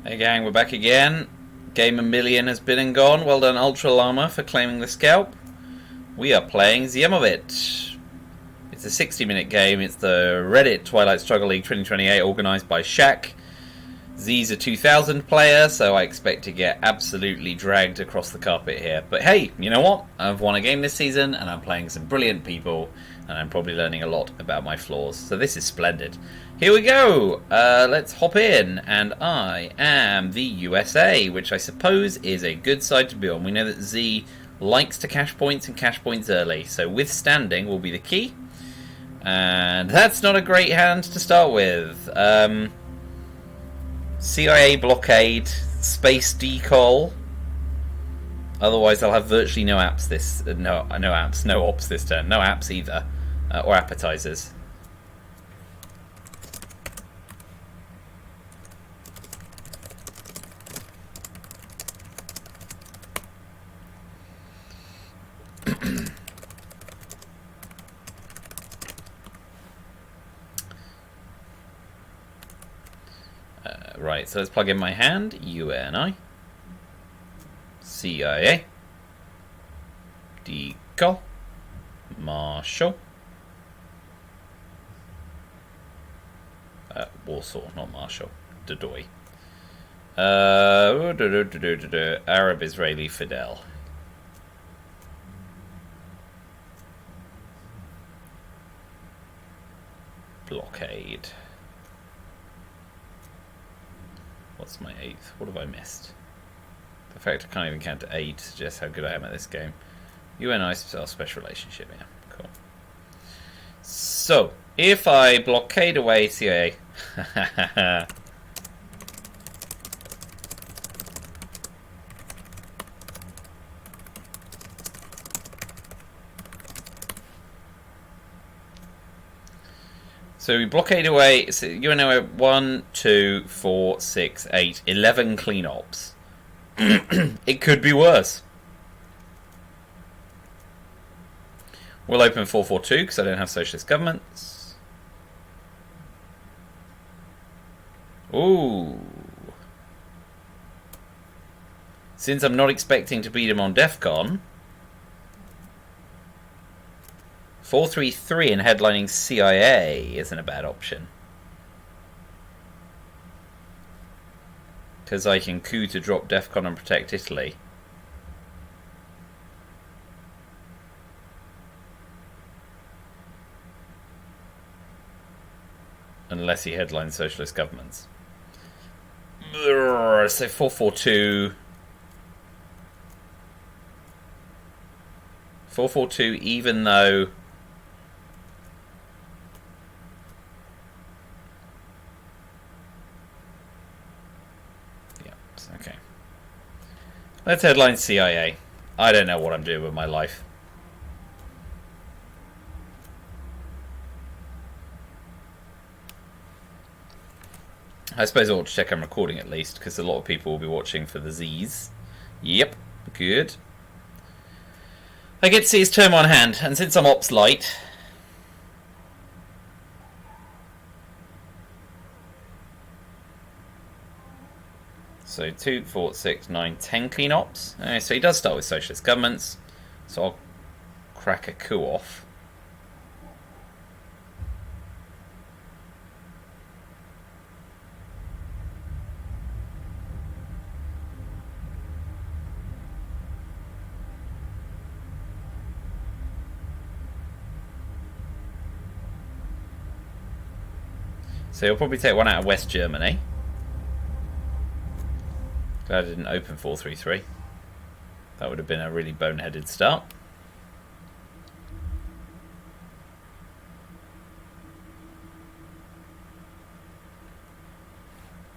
Hey gang, we're back again. Game 1,000,000 has been and gone. Well done Ultra Llama for claiming the scalp. We are playing Ziemowit. It's a 60-minute game. It's the Reddit Twilight Struggle League 2028 organised by Shaq. Z's a 2000 player, so I expect to get absolutely dragged across the carpet here. But hey, you know what? I've won a game this season and I'm playing some brilliant people and I'm probably learning a lot about my flaws. So this is splendid. Here we go. Let's hop in. And I am the USA, which I suppose is a good side to be on. We know that Z likes to cash points and cash points early. So withstanding will be the key. And that's not a great hand to start with. CIA blockade, space decol. Otherwise, I'll have virtually no apps this no ops this turn. No apps either, or appetizers. Right, so let's plug in my hand. UNI. CIA. Decol. Marshall. Warsaw, not Marshall. Dodoy. Arab Israeli Fidel. Blockade. What's my 8th? What have I missed? The fact I can't even count to 8 suggests how good I am at this game. You and I are special relationship, yeah. Cool. So, if I blockade away CIA... So we blockade away. So you know, 1, 2, 4, 6, 8, 11 clean ops. It could be worse. We'll open 442 because I don't have socialist governments. Ooh. Since I'm not expecting to beat him on DEFCON, 433 and headlining CIA isn't a bad option. Because I can coup to drop DEFCON and protect Italy. Unless he headlines socialist governments. So 442. 442, even though... Okay. Let's headline CIA. I don't know what I'm doing with my life. I suppose I ought to check I'm recording at least, because a lot of people will be watching for the Z's. Yep, good. I get to see his turn on hand, and since I'm ops light... So 2, 4, 6, 9, 10 clean ops. So he does start with socialist governments. So I'll crack a coup off. So he'll probably take one out of West Germany. Glad I didn't open 433. That would have been a really boneheaded start.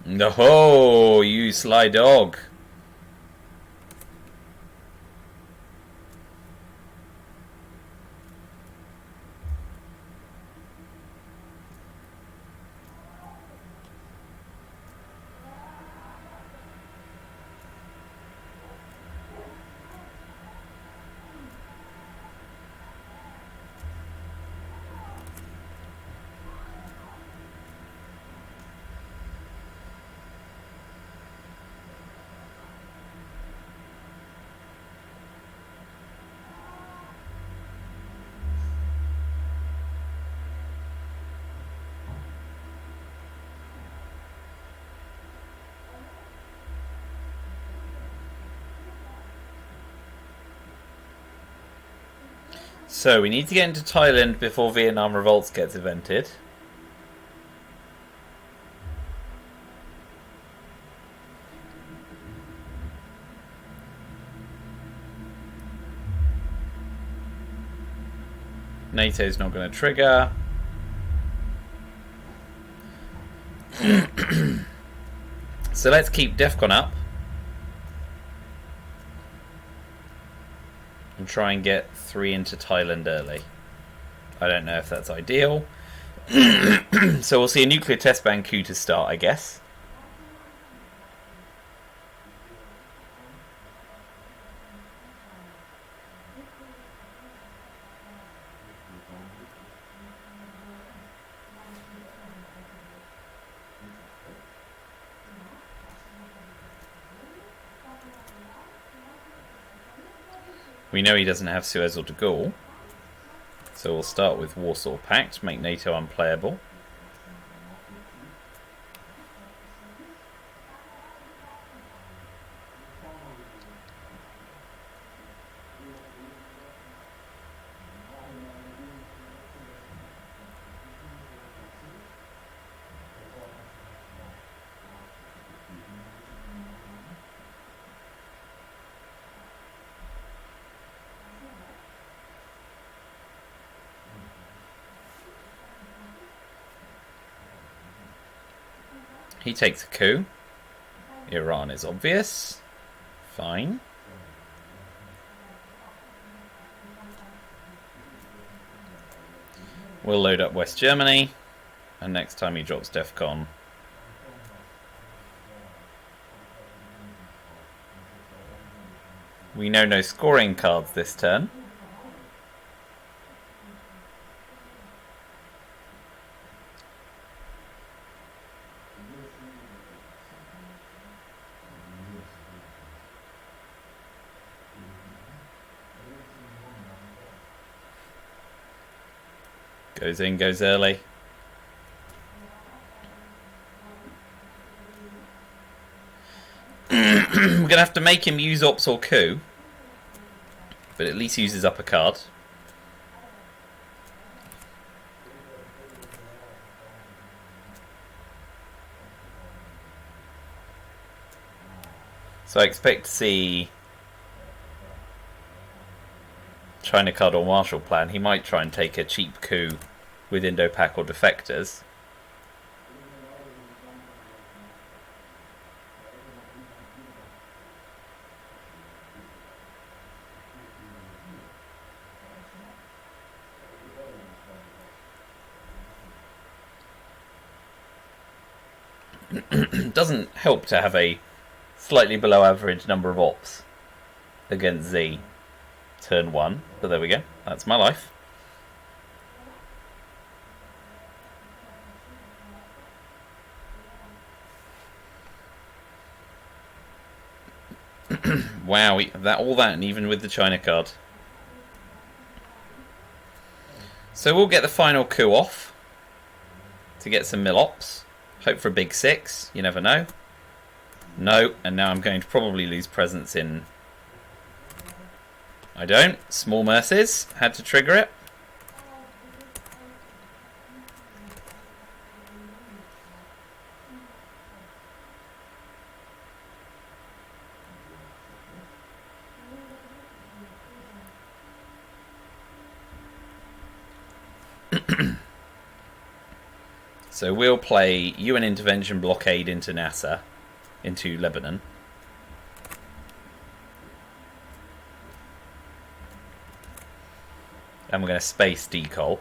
No, you sly dog. So we need to get into Thailand before Vietnam Revolts gets invented. NATO's not going to trigger. So let's keep DEFCON up. And try and get 3 into Thailand early. I don't know if that's ideal. So we'll see a nuclear test ban coup to start, I guess. We know he doesn't have Suez or de Gaulle. So we'll start with Warsaw Pact, make NATO unplayable. He takes a coup. Iran is obvious. Fine. We'll load up West Germany. And next time he drops DEFCON. We know no scoring cards this turn. Goes in, goes early. We're going to have to make him use Ops or coup. But at least uses up a card. So I expect to see China card or Marshall Plan. He might try and take a cheap coup with Indo-Pak or defectors. Doesn't help to have a slightly below average number of ops against Z turn 1, but there we go, that's my life. Wow, all that and even with the China card. So we'll get the final coup off to get some mil-ops. Hope for a big 6, you never know. No, and now I'm going to probably lose presence in... I don't. Small mercies. Had to trigger it. So we'll play UN intervention blockade into Nasser, into Lebanon. And we're going to space decol.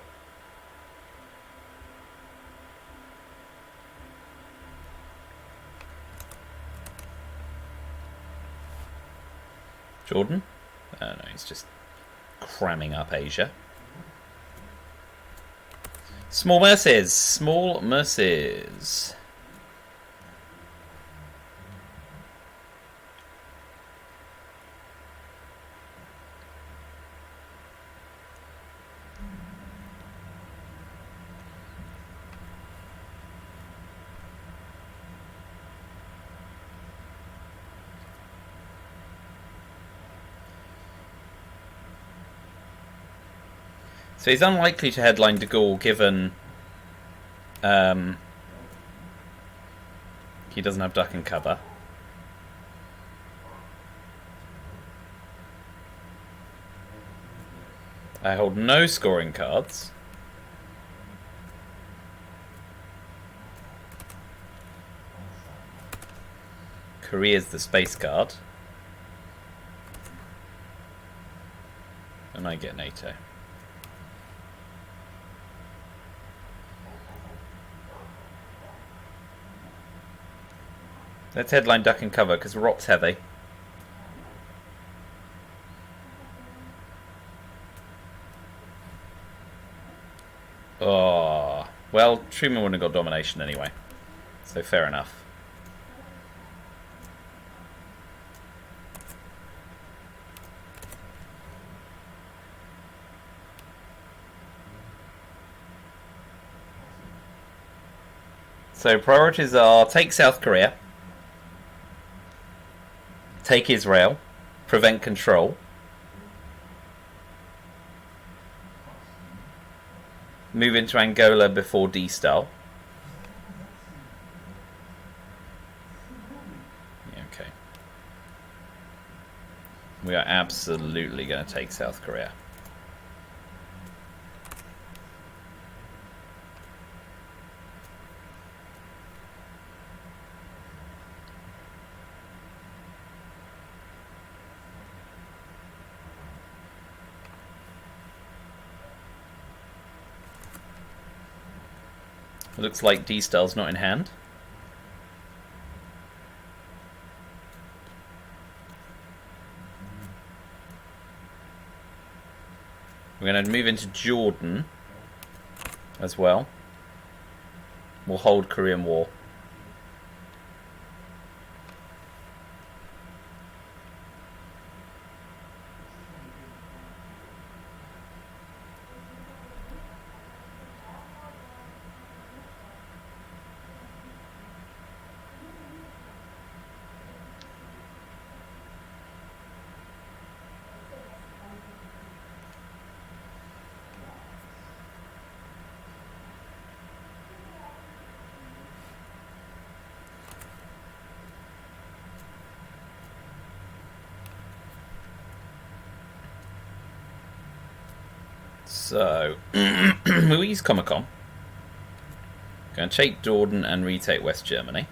Jordan? Oh no, he's just cramming up Asia. Small mercies. Small mercies. So he's unlikely to headline de Gaulle given he doesn't have duck and cover. I hold no scoring cards. Korea's the space card. And I get NATO. Let's headline duck and cover because Rot's heavy. Oh, well, Truman wouldn't have got domination anyway. So fair enough. So priorities are take South Korea, take Israel, prevent control, move into Angola before D-Style. Okay. We are absolutely going to take South Korea. Looks like D-Style's not in hand. We're going to move into Jordan as well. We'll hold Korean War. So, we'll use Comecon. Going to take Jordan and retake West Germany.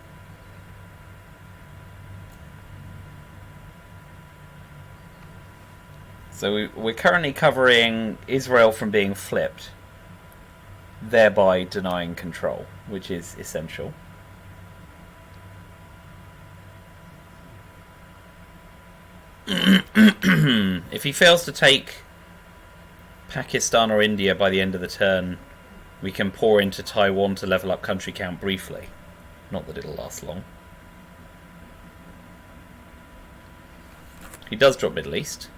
So we're currently covering Israel from being flipped, thereby denying control, which is essential. If he fails to take Pakistan or India by the end of the turn, we can pour into Taiwan to level up country count briefly. Not that it'll last long. He does drop Middle East.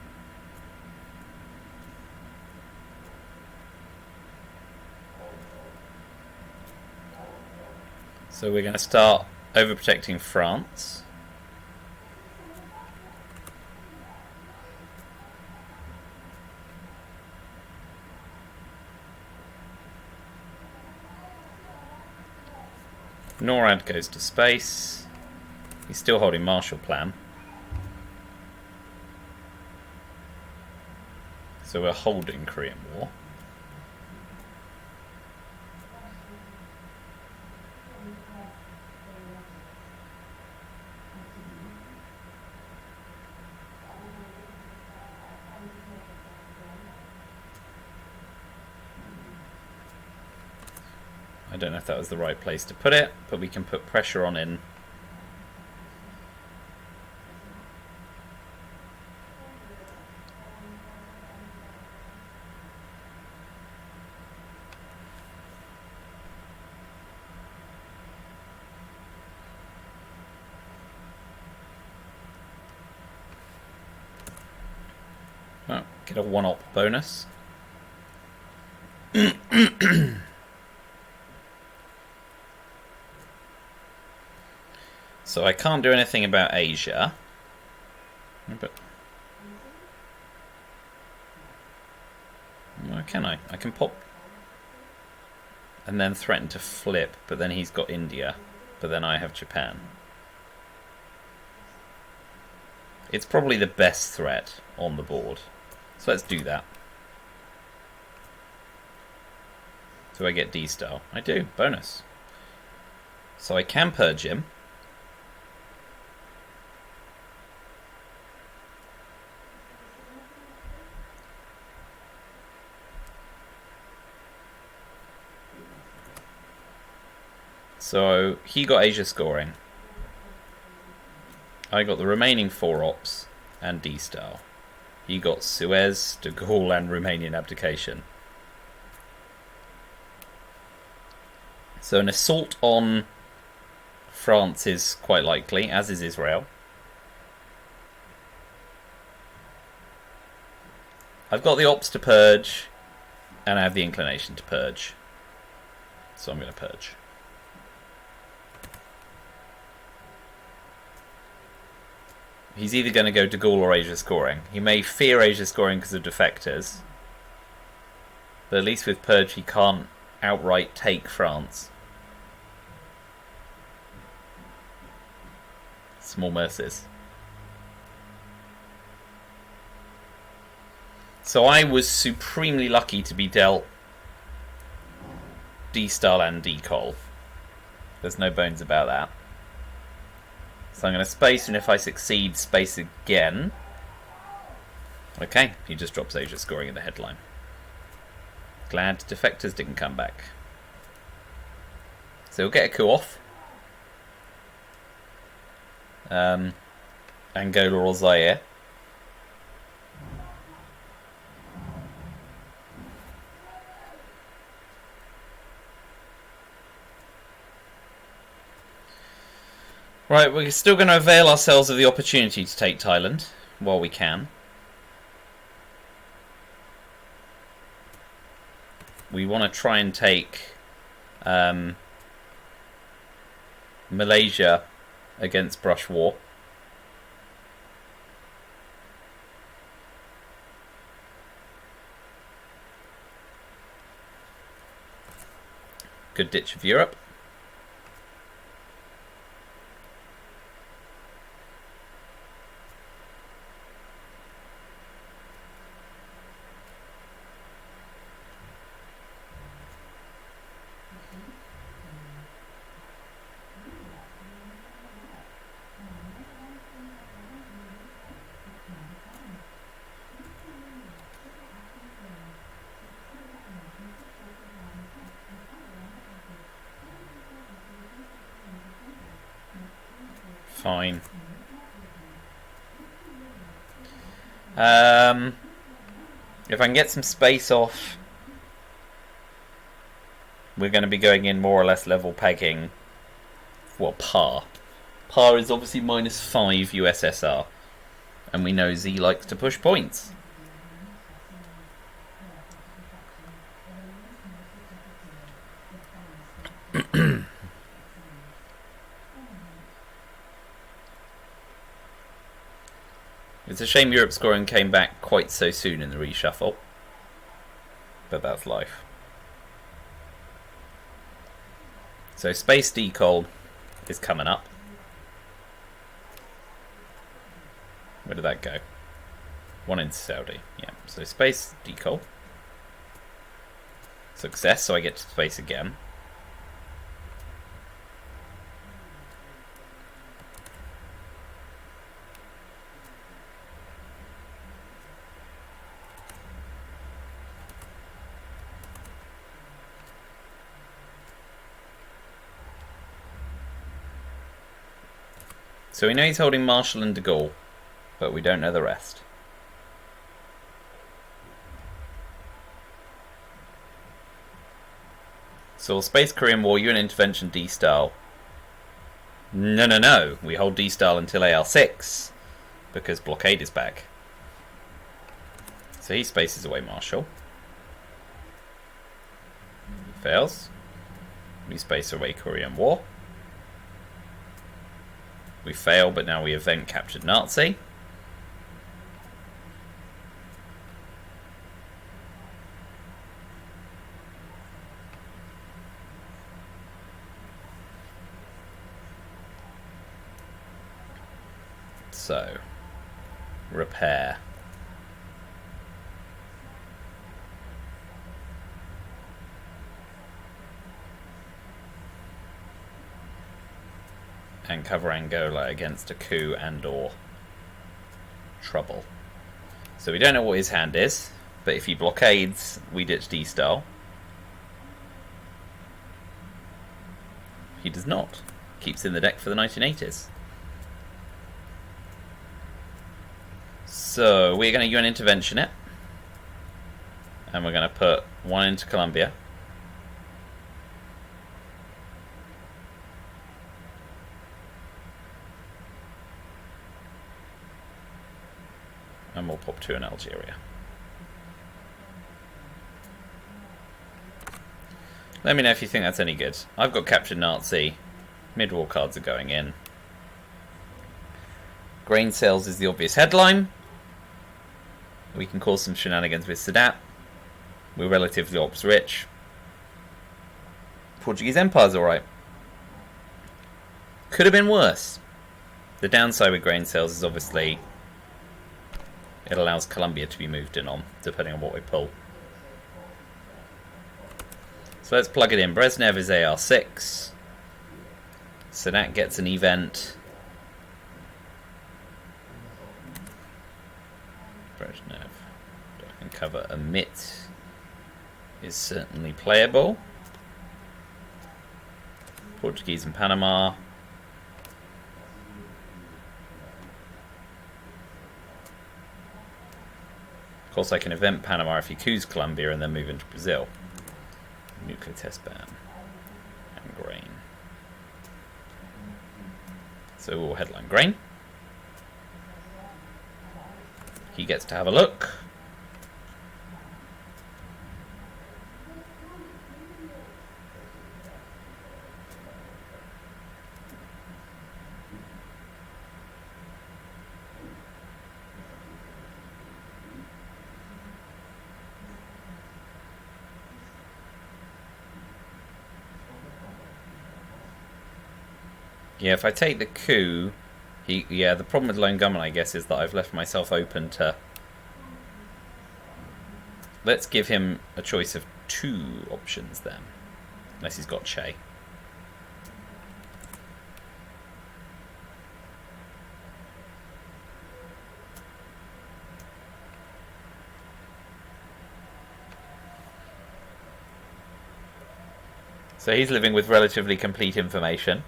So we're going to start overprotecting France. NORAD goes to space. He's still holding Marshall Plan. So we're holding Korean War. I don't know if that was the right place to put it, but we can put pressure on in. Oh, get a 1-op bonus. So I can't do anything about Asia. But Oh, can I? I can pop and then threaten to flip, but then he's got India, but then I have Japan. It's probably the best threat on the board, so let's do that. Do I get D-Style? I do. Bonus. So I can purge him. So he got Asia scoring. I got the remaining 4 ops and D-Style. He got Suez, De Gaulle and Romanian abdication. So an assault on France is quite likely, as is Israel. I've got the ops to purge, and I have the inclination to purge. So I'm going to purge. He's either going to go De Gaulle or Asia scoring. He may fear Asia scoring because of defectors, but at least with purge he can't outright take France. Small mercies. So I was supremely lucky to be dealt D-Style and D-Col. There's no bones about that. So I'm going to space, and if I succeed, space again. Okay, he just drops Asia scoring in the headline. Glad defectors didn't come back. So he'll get a coup off. Angola or Zaire. Right, we're still going to avail ourselves of the opportunity to take Thailand while we can. We want to try and take Malaysia against Brush War. Good ditch of Europe. Fine. If I can get some space off, we're going to be going in more or less level pegging. Well, par. Par is obviously -5 USSR. And we know Z likes to push points. It's a shame Europe scoring came back quite so soon in the reshuffle. But that's life. So Space Decol is coming up. Where did that go? One in Saudi. Yeah, so Space Decol. Success, so I get to space again. So we know he's holding Marshall and de Gaulle, but we don't know the rest. So Space Korean War, UN intervention D-Style. No. We hold D-Style until AL6, because blockade is back. So he spaces away Marshall. He fails. We space away Korean War. We fail, but now we event captured Nazi. So, repair. And cover Angola against a coup and or trouble. So we don't know what his hand is, but if he blockades, we ditch D-style. He does not. Keeps in the deck for the 1980s. So we're going to UN intervention it. And we're going to put one into Colombia. And we'll pop 2 in Algeria. Let me know if you think that's any good. I've got Captured Nazi. Mid-war cards are going in. Grain sales is the obvious headline. We can cause some shenanigans with Sadat. We're relatively ops rich. Portuguese Empire's alright. Could have been worse. The downside with grain sales is obviously it allows Colombia to be moved in on, depending on what we pull. So let's plug it in. Brezhnev is AR6. Sadat gets an event. Brezhnev. I can cover Emit. Is certainly playable. Portuguese and Panama. Of course, I can event Panama if he coups Colombia and then move into Brazil. Nuclear test ban. And grain. So we'll headline grain. He gets to have a look. Yeah, if I take the coup, the problem with Lone Gunman, I guess, is that I've left myself open to... Let's give him a choice of 2 options then. Unless he's got Che. So he's living with relatively complete information.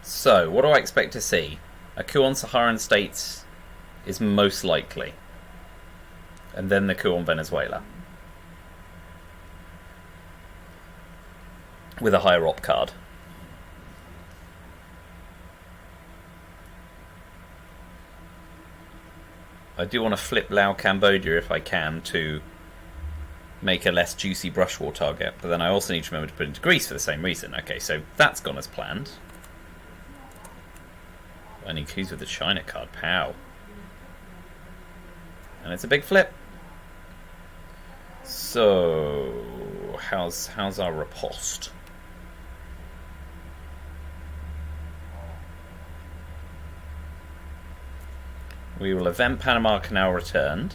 So, what do I expect to see? A coup on Saharan states is most likely. And then the coup on Venezuela. With a higher op card. I do want to flip Lao Cambodia if I can to make a less juicy brush war target. But then I also need to remember to put into Greece for the same reason. Okay, so that's gone as planned. And he coups with the China card. Pow. And it's a big flip. So, how's our riposte? We will event Panama Canal returned.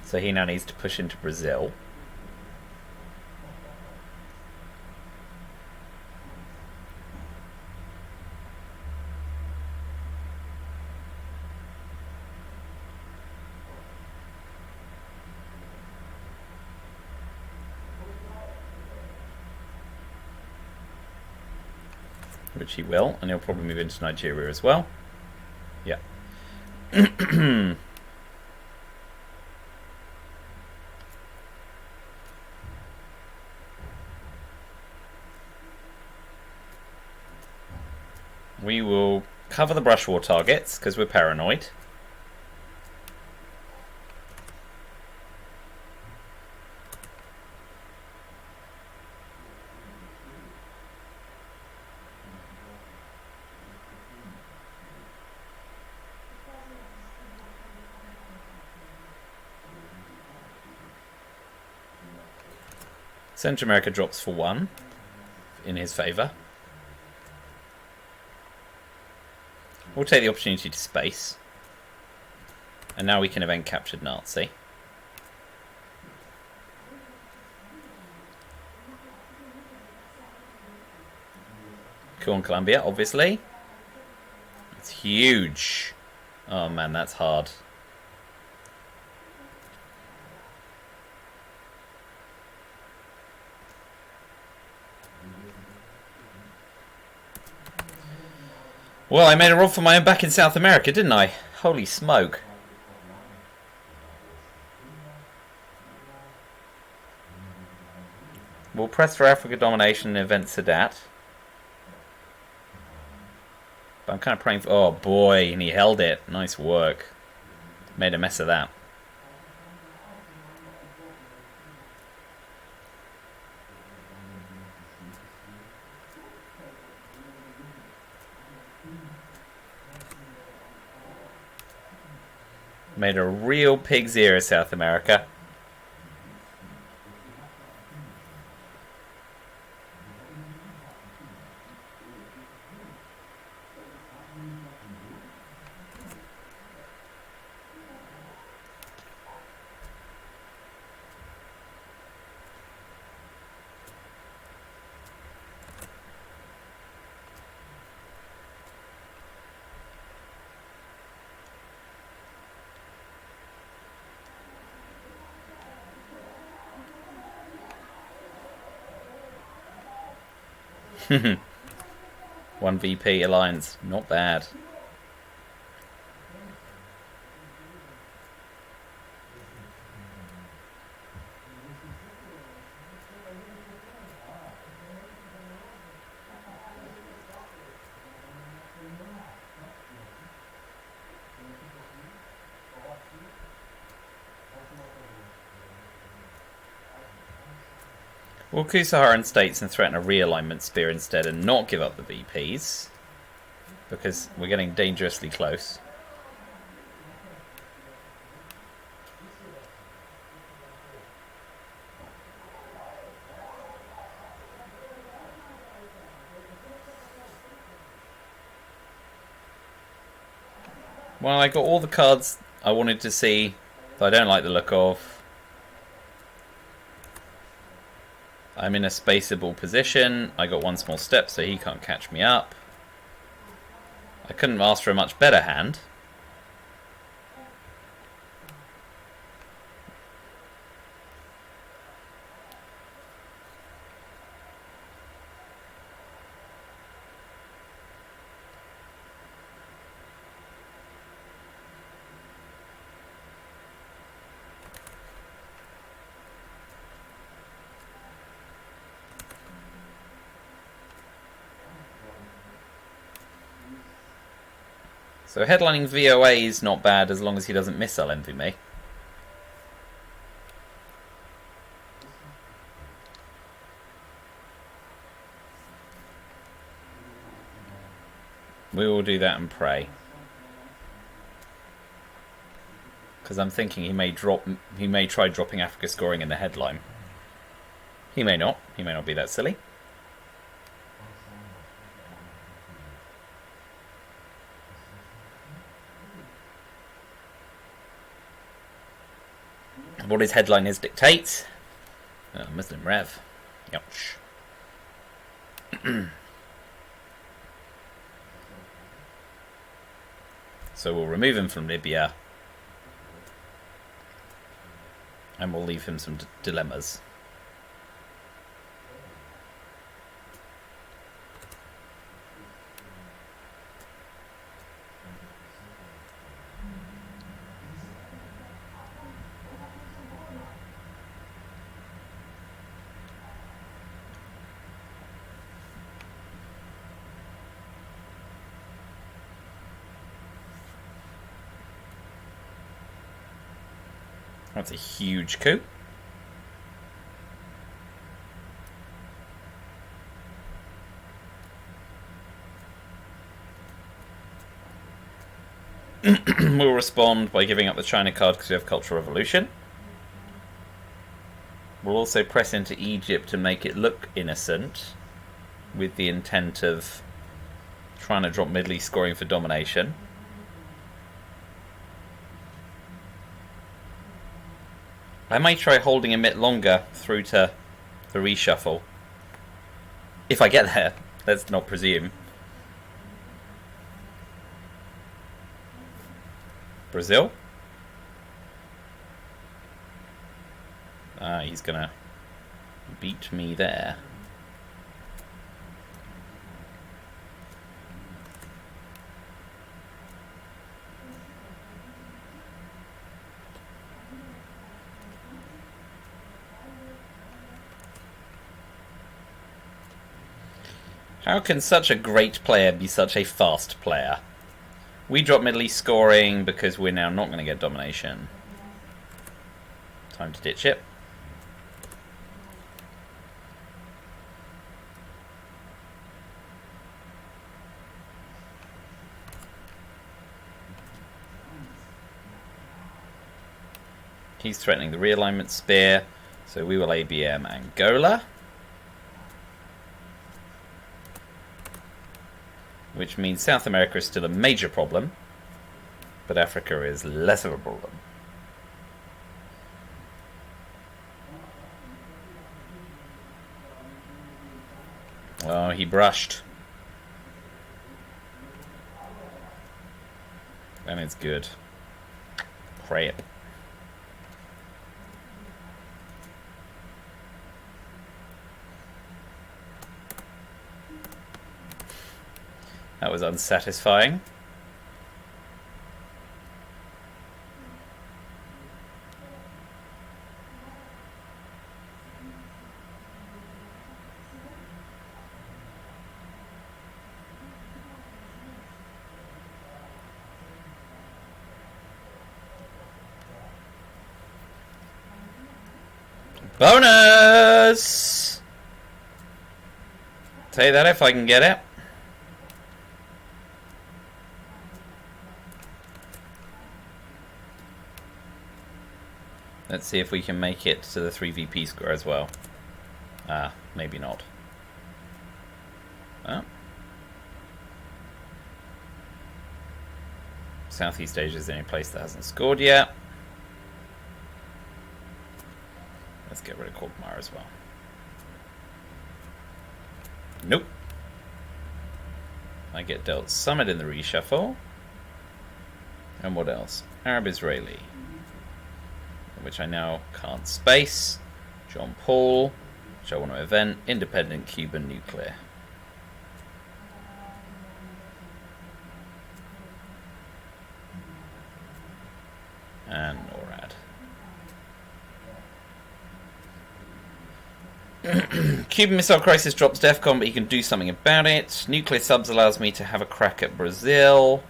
So he now needs to push into Brazil. Which he will, and he'll probably move into Nigeria as well. Yeah. We will cover the brush war targets, because we're paranoid. Central America drops for 1 in his favour. We'll take the opportunity to space. And now we can event captured Nazi. Cool on Colombia, obviously. It's huge. Oh man, that's hard. Well, I made a run for my own back in South America, didn't I? Holy smoke. We'll press for Africa domination and event Sadat. But I'm kind of praying for... Oh boy, and he held it. Nice work. Made a mess of that. Made a real pig's ear of South America. One VP alliance, not bad. We'll coup Saharan states and threaten a realignment spear instead and not give up the VPs. Because we're getting dangerously close. Well, I got all the cards I wanted to see that I don't like the look of. I'm in a spaceable position. I got one small step, so he can't catch me up. I couldn't ask for a much better hand. So headlining VOA is not bad as long as he doesn't missile envy me. We will do that and pray. Because I'm thinking he may try dropping Africa scoring in the headline. He may not. He may not be that silly. What his headline is dictates. Muslim Rev. Ouch. So we'll remove him from Libya. And we'll leave him some dilemmas. That's a huge coup. We'll respond by giving up the China card because we have Cultural Revolution. We'll also press into Egypt to make it look innocent, with the intent of trying to drop Middle East scoring for domination. I may try holding a bit longer through to the reshuffle. If I get there, let's not presume. Brazil? He's gonna beat me there. How can such a great player be such a fast player? We drop Middle East scoring because we're now not going to get domination. Time to ditch it. He's threatening the realignment spear, so we will ABM Angola. Which means South America is still a major problem, but Africa is less of a problem. Oh, he brushed. And it's good. Pray it. That was unsatisfying. Bonus! Tell you that if I can get it. Let's see if we can make it to the 3 VP score as well. Ah, maybe not. Oh. Southeast Asia is the only place that hasn't scored yet. Let's get rid of Korkmar as well. Nope. I get dealt Summit in the reshuffle. And what else? Arab Israeli. Which I now can't space. John Paul, which I want to event. Independent Cuban nuclear. And NORAD. Cuban Missile Crisis drops DEFCON, but you can do something about it. Nuclear subs allows me to have a crack at Brazil.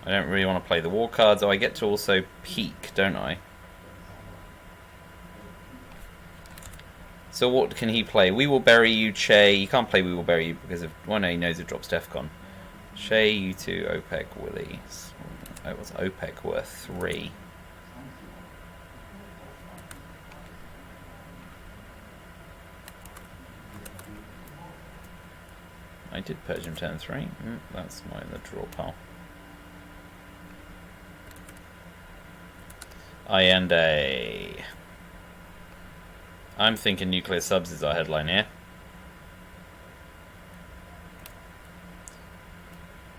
I don't really want to play the war cards. Oh, I get to also peek, don't I? So what can he play? We Will Bury You, Che. He can't play We Will Bury You because of... Well, no, he knows it drops DEFCON. Che, U2, OPEC, Willie. Oh, it was OPEC worth 3. I did purge him turn 3. That's my in the draw pile. I&A. I'm thinking nuclear subs is our headline here.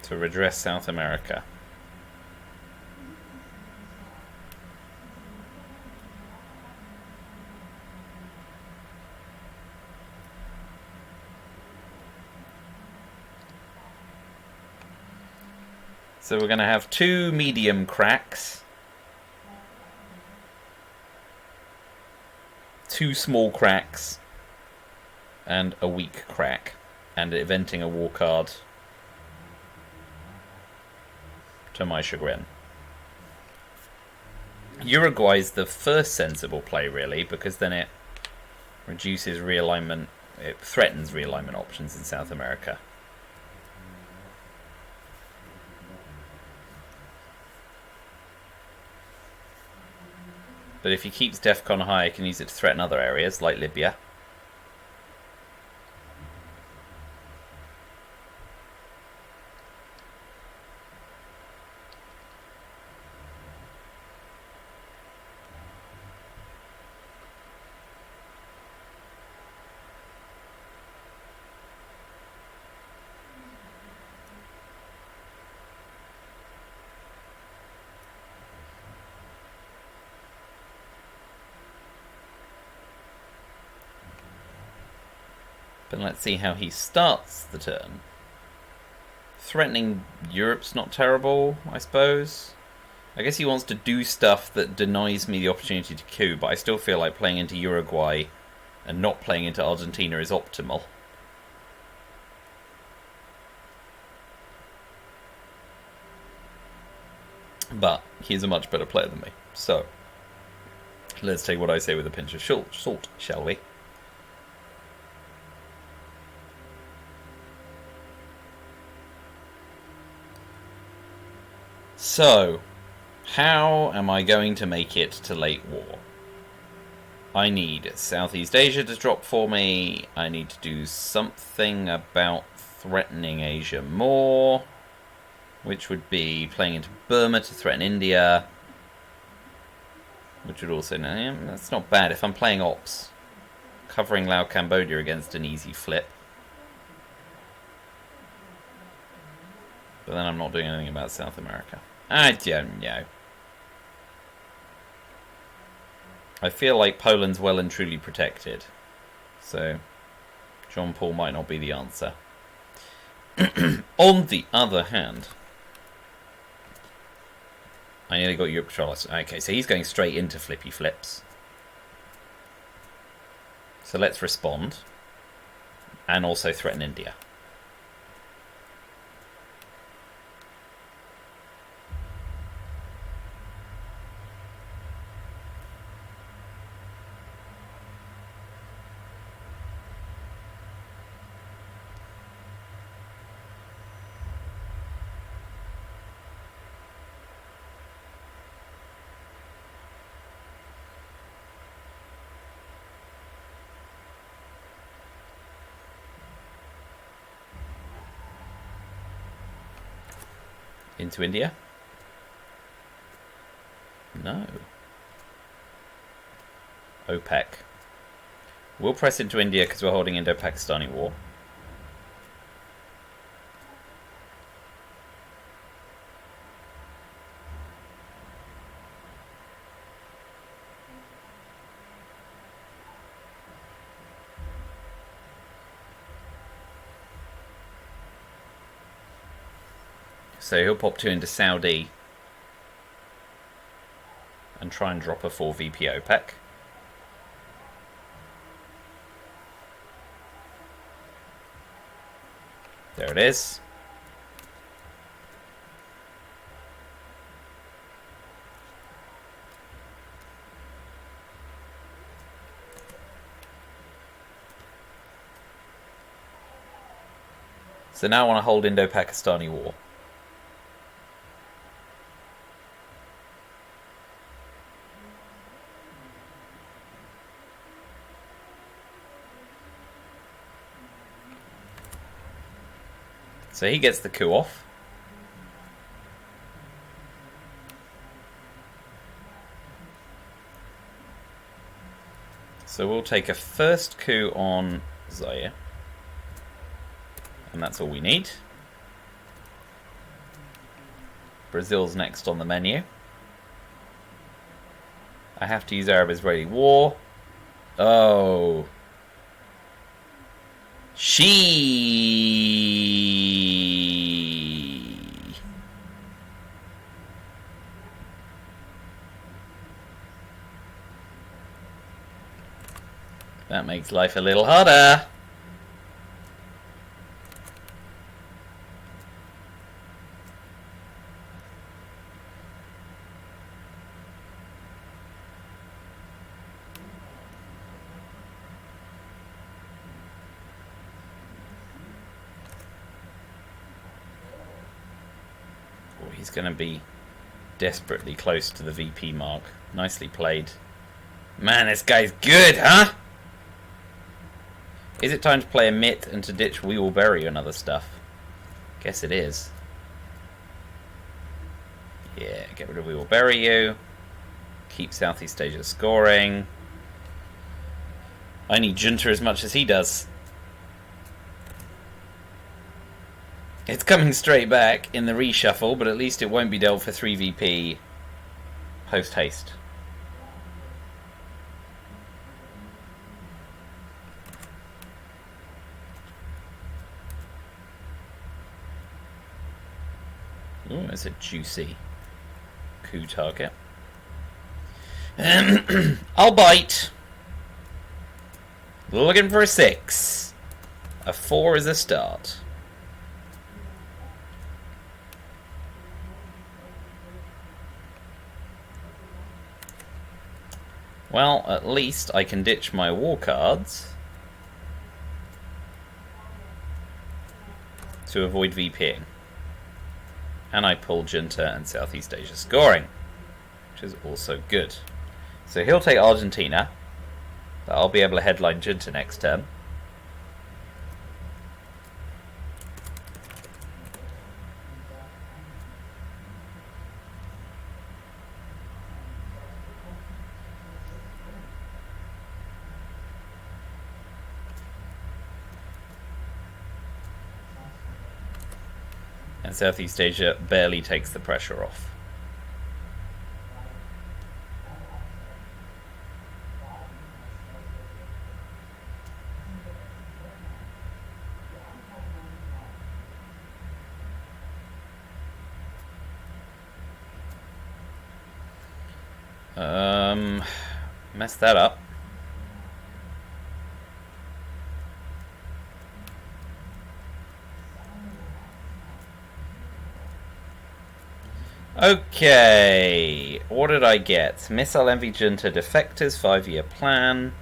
To redress South America. So we're going to have 2 medium cracks. 2 small cracks and a weak crack, and eventing a war card to my chagrin. Uruguay's the first sensible play, really, because then it reduces realignment, it threatens realignment options in South America. But if he keeps DEFCON high, I can use it to threaten other areas, like Libya. But let's see how he starts the turn. Threatening Europe's not terrible, I suppose. I guess he wants to do stuff that denies me the opportunity to coup, but I still feel like playing into Uruguay and not playing into Argentina is optimal. But he's a much better player than me, so let's take what I say with a pinch of salt, shall we? So, how am I going to make it to late war? I need Southeast Asia to drop for me. I need to do something about threatening Asia more, which would be playing into Burma to threaten India, which would also... that's not bad if I'm playing Ops. Covering Laos, Cambodia against an easy flip. But then I'm not doing anything about South America. I don't know. I feel like Poland's well and truly protected. So, John Paul might not be the answer. On the other hand, I nearly got Europe control. Okay, so he's going straight into flippy flips. So let's respond. And also threaten India. Into India? No. OPEC. We'll press into India because we're holding Indo-Pakistani war. So he'll pop 2 into Saudi and try and drop a 4 VP OPEC. There it is. So now I want to hold Indo-Pakistani war. So he gets the coup off. So we'll take a first coup on Zaire. And that's all we need. Brazil's next on the menu. I have to use Arab-Israeli war. Oh. That makes life a little harder. Oh, he's going to be desperately close to the VP mark. Nicely played. Man, this guy's good, huh? Is it time to play a mitt and to ditch We Will Bury You and other stuff? Guess it is. Yeah, get rid of We Will Bury You. Keep Southeast Asia scoring. I need Junta as much as he does. It's coming straight back in the reshuffle, but at least it won't be dealt for 3VP post-haste. Ooh, it's a juicy coup target. I'll bite. Looking for a 6. A 4 is a start. Well, at least I can ditch my war cards to avoid VPing. And I pull Junta and Southeast Asia scoring, which is also good. So he'll take Argentina. But I'll be able to headline Junta next turn. And Southeast Asia barely takes the pressure off. Messed that up. Okay, what did I get? Missile Envy Junta Defectors, 5-year plan.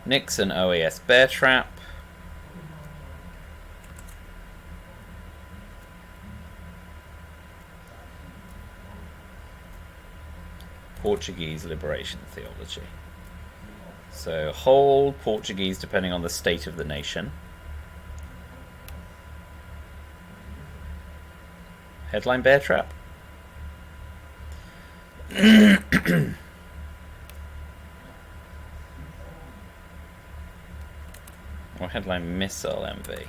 Nixon OAS Bear Trap. Portuguese Liberation Theology. So hold Portuguese depending on the state of the nation. Headline Bear Trap. Or headline Missile Envy.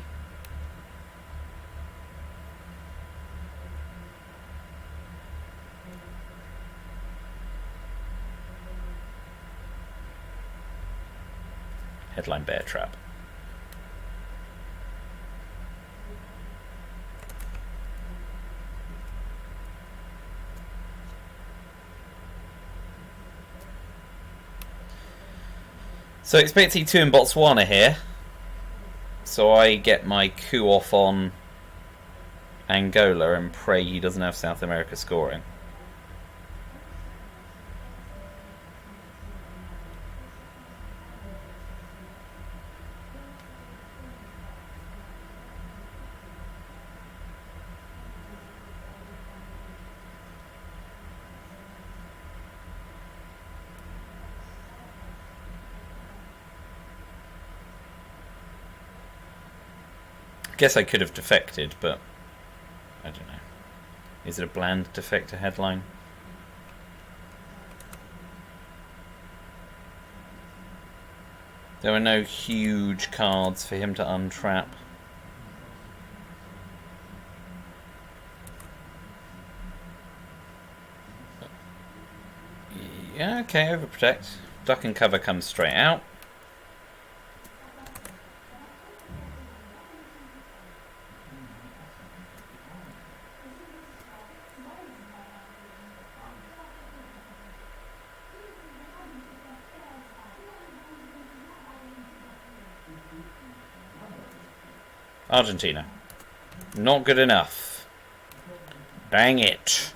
Headline Bear Trap. So expect E2 in Botswana here. So I get my coup off on Angola and pray he doesn't have South America scoring. Guess I could have defected, but I don't know. Is it a bland defector headline? There were no huge cards for him to untrap. Yeah, okay, overprotect. Duck and cover comes straight out. Argentina. Not good enough. Dang it.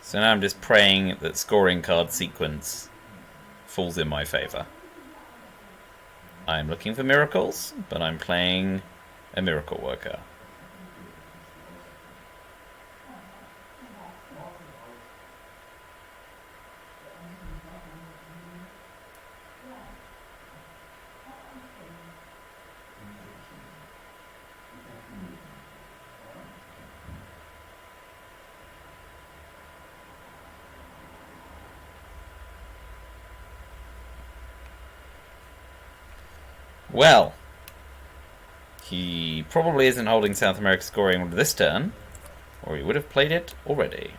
So now I'm just praying that scoring card sequence falls in my favour. I'm looking for miracles, but I'm playing a miracle worker. Well, he probably isn't holding South America scoring order this turn, or he would have played it already.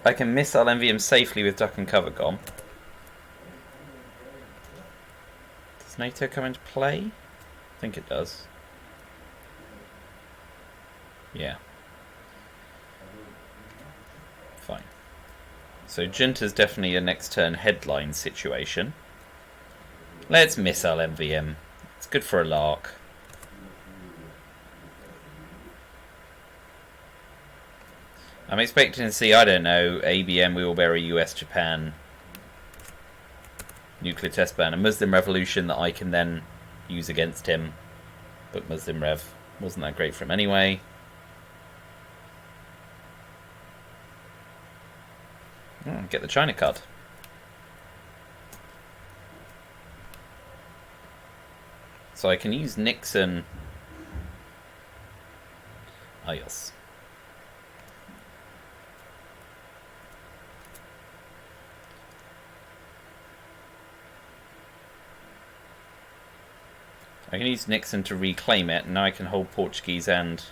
I can missile MVM safely with duck and cover gone. Does NATO come into play? I think it does. Yeah. Fine. So Junta's definitely a next turn headline situation. Let's missile MVM. It's good for a lark. I'm expecting to see, I don't know, ABM, Wheelbarrow, US, Japan, nuclear test ban, a Muslim revolution that I can then use against him. But Muslim Rev wasn't that great for him anyway. Get the China card. So I can use Nixon. Ah, yes. I can use Nixon to reclaim it, and now I can hold Portuguese and...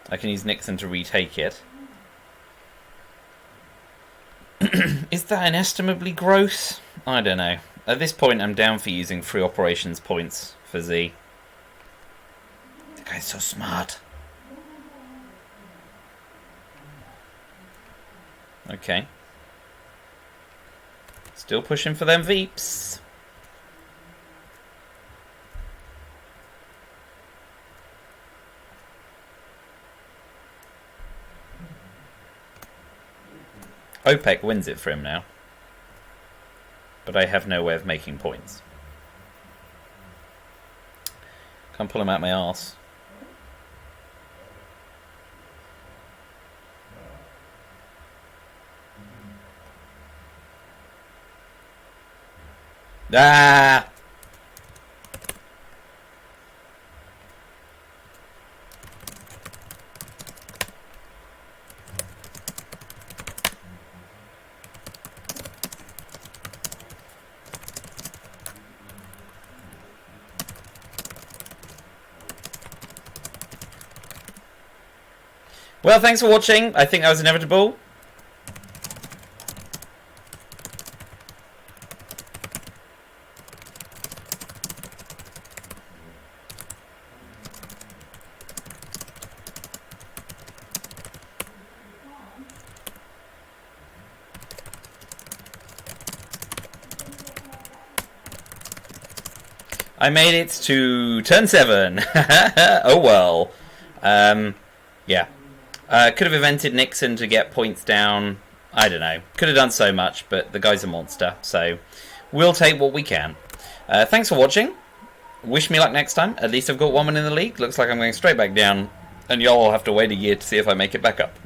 I can use Nixon to retake it. Is that inestimably gross? I don't know. At this point, I'm down for using free operations points for Z. The guy's so smart. Okay. Still pushing for them Veeps. OPEC wins it for him now. But I have no way of making points. Can't pull him out my arse. Ah! Well, thanks for watching. I think that was inevitable. I made it to turn 7. Oh well. Yeah. Could have evented Nixon to get points down. I don't know. Could have done so much, but the guy's a monster. So we'll take what we can. Thanks for watching. Wish me luck next time. At least I've got 1 win in the league. Looks like I'm going straight back down. And y'all will have to wait a year to see if I make it back up.